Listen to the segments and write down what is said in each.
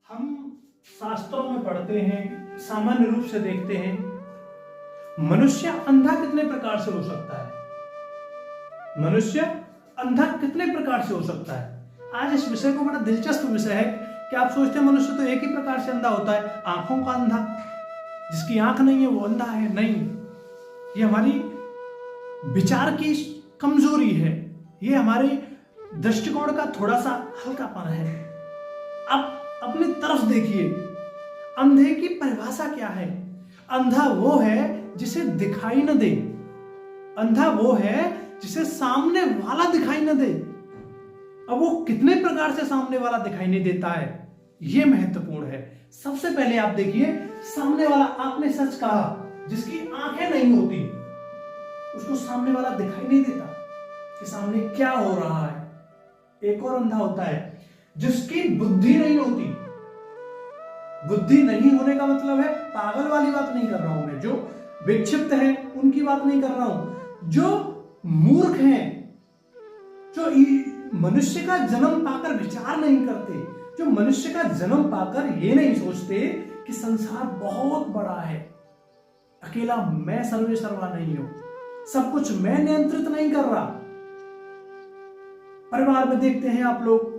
हम शास्त्रों में पढ़ते हैं, सामान्य रूप से देखते हैं, मनुष्य अंधा कितने प्रकार से हो सकता है। मनुष्य अंधा कितने प्रकार से हो सकता है। आज इस विषय को बड़ा दिलचस्प विषय है कि आप सोचते हैं मनुष्य तो एक ही प्रकार से अंधा होता है, आंखों का अंधा, जिसकी आंख नहीं है वो अंधा है। नहीं, ये हमारी विचार की कमजोरी है, ये हमारे दृष्टिकोण का थोड़ा सा हल्कापन है। आप अपनी तरफ देखिए, अंधे की परिभाषा क्या है। अंधा वो है जिसे दिखाई न दे, अंधा वो है जिसे सामने वाला दिखाई न दे। अब वो कितने प्रकार से सामने वाला दिखाई नहीं देता है, ये महत्वपूर्ण है। सबसे पहले आप देखिए, सामने वाला, आपने सच कहा, जिसकी आंखें नहीं होती उसको सामने वाला दिखाई नहीं देता कि सामने क्या हो रहा है। एक और अंधा होता है जिसकी बुद्धि नहीं होती। बुद्धि नहीं होने का मतलब है, पागल वाली बात नहीं कर रहा हूं मैं, जो विक्षिप्त है उनकी बात नहीं कर रहा हूं, जो मूर्ख हैं, जो मनुष्य का जन्म पाकर विचार नहीं करते, जो मनुष्य का जन्म पाकर ये नहीं सोचते कि संसार बहुत बड़ा है, अकेला मैं सर्वे सर्वा नहीं हूं, सब कुछ मैं नियंत्रित नहीं कर रहा। परिवार में देखते हैं आप लोग,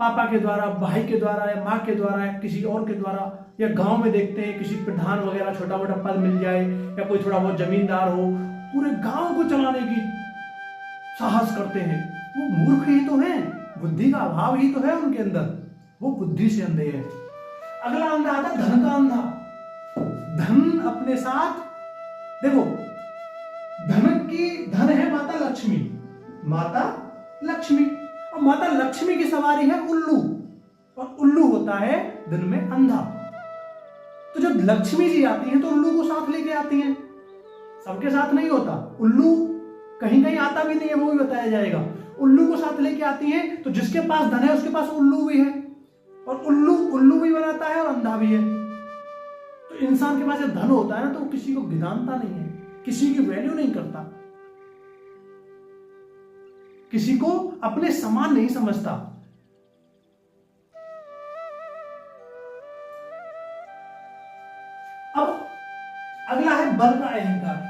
पापा के द्वारा, भाई के द्वारा, या माँ के द्वारा, या किसी और के द्वारा, या गांव में देखते हैं किसी प्रधान वगैरह छोटा मोटा पद मिल जाए, या कोई थोड़ा बहुत जमींदार हो, पूरे गांव को चलाने की साहस करते हैं। वो मूर्ख ही तो हैं, बुद्धि का अभाव ही तो है उनके अंदर, वो बुद्धि से अंधे हैं। अगला अंधा आता है धन का अंधा। धन अपने साथ, देखो, धन है माता लक्ष्मी, माता लक्ष्मी, और माता लक्ष्मी की सवारी है उल्लू, और उल्लू होता है दिन में अंधा। तो जब लक्ष्मी जी आती हैं तो उल्लू को साथ लेके आती हैं, सबके साथ नहीं होता। उल्लू कहीं कहीं आता भी नहीं है, वो भी बताया जाएगा। उल्लू को साथ लेके आती हैं, तो जिसके पास धन है उसके पास उल्लू भी है, और उल्लू भी बनाता है और अंधा भी है। तो इंसान के पास जब धन होता है ना, तो वो किसी को गिदानता नहीं है, किसी की वैल्यू नहीं करता, किसी को अपने समान नहीं समझता। अब अगला है बल का अहंकार।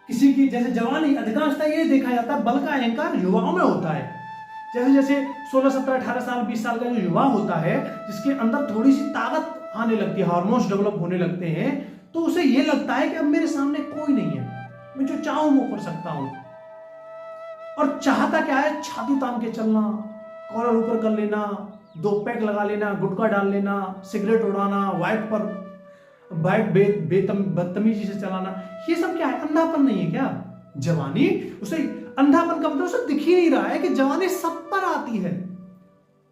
किसी की जैसे जवानी, अधिकांशतः ये देखा जाता है बल का अहंकार युवाओं में होता है। जैसे जैसे 16, 17, 18 साल, 20 साल का जो युवा होता है, जिसके अंदर थोड़ी सी ताकत आने लगती है, हार्मोन्स डेवलप होने लगते हैं, तो उसे ये लगता है कि अब मेरे सामने कोई नहीं है, मैं जो चाहूं वो कर सकता हूं। और चाहता क्या है, छाती तान के चलना, कॉलर ऊपर कर लेना, 2 पैक लगा लेना, गुटखा डाल लेना, सिगरेट उड़ाना, बाइक बदतमीजी से चलाना, ये सब क्या है, अंधापन नहीं है क्या। जवानी, उसे अंधापन का मतलब उसे दिख ही नहीं रहा है कि जवानी सब पर आती है।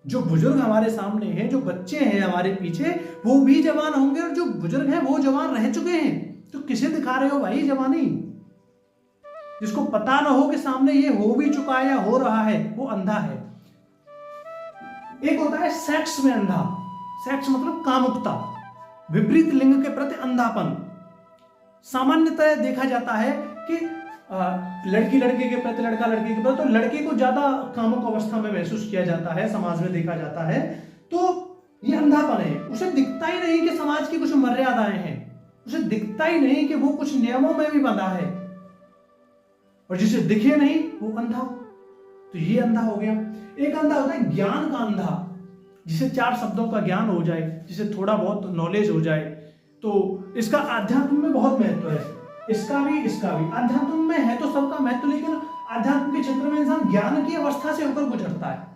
जो बुजुर्ग हमारे सामने हैं, जो बच्चे हैं हमारे पीछे, वो भी जवान होंगे, और जो बुजुर्ग हैं वो जवान रह चुके हैं। तो किसे दिखा रहे हो भाई जवानी। जिसको पता ना हो कि सामने ये हो भी चुका है या हो रहा है, वो अंधा है। एक होता है सेक्स में अंधा। सेक्स मतलब कामुकता, विपरीत लिंग के प्रति अंधापन। सामान्यतः देखा जाता है कि लड़की लड़के के प्रति, लड़का लड़के के प्रति, तो लड़के को ज्यादा कामुक अवस्था में महसूस किया जाता है, समाज में देखा जाता है। तो ये अंधापन है। उसे दिखता ही नहीं कि समाज की कुछ मर्यादाएं हैं, उसे दिखता ही नहीं कि वो कुछ नियमों में भी बंधा है, और जिसे दिखे नहीं वो अंधा। तो ये अंधा हो गया। एक अंधा होता है ज्ञान का अंधा, जिसे 4 शब्दों का ज्ञान हो जाए, जिसे थोड़ा बहुत नॉलेज हो जाए। तो इसका आध्यात्म में बहुत महत्व है, इसका भी आध्यात्म में है तो सबका महत्व, लेकिन आध्यात्म के क्षेत्र में इंसान ज्ञान की अवस्था से होकर गुजरता है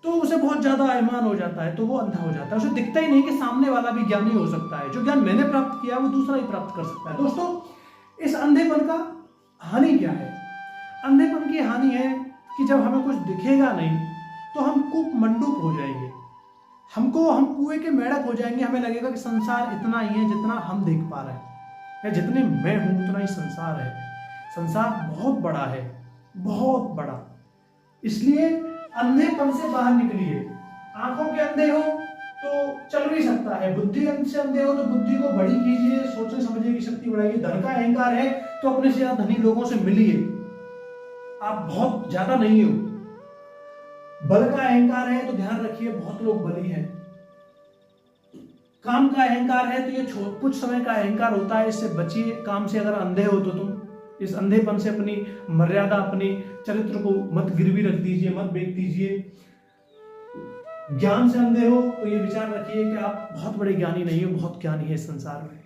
तो उसे बहुत ज्यादा अभिमान हो जाता है, तो वो अंधा हो जाता है। उसे दिखता ही नहीं कि सामने वाला भी ज्ञानी हो सकता है, जो ज्ञान मैंने प्राप्त किया वो दूसरा ही प्राप्त कर सकता है। दोस्तों, इस अंधेपन का हानि क्या है। अंधेपन की हानि है कि जब हमें कुछ दिखेगा नहीं तो हम कूप मंडूक हो जाएंगे, हम कुएं के मेढक हो जाएंगे। हमें लगेगा कि संसार इतना ही है जितना हम देख पा रहे हैं, या जितने मैं हूं उतना ही संसार है। संसार बहुत बड़ा है, बहुत बड़ा। इसलिए अंधेपन से बाहर निकलिए। आंखों के अंधे हो तो चल भी सकता है, बुद्धि से अंधे हो तो बुद्धि को बड़ी कीजिए, सोचने समझने की शक्ति बढ़ाइए। धन का अहंकार है तो अपने से ज्यादा धनी लोगों से मिलिए, आप बहुत ज्यादा नहीं हो। बल का अहंकार है तो ध्यान रखिए बहुत लोग बली हैं। काम का अहंकार है तो ये कुछ समय का अहंकार होता है, इससे बचिए। काम से अगर अंधे हो तो तुम इस अंधेपन से अपनी मर्यादा, अपने चरित्र को मत गिरवी रख दीजिए, मत बेच दीजिए। ज्ञान से अंधे हो तो ये विचार रखिए कि आप बहुत बड़े ज्ञानी नहीं हो, बहुत ज्ञानी है इस संसार में।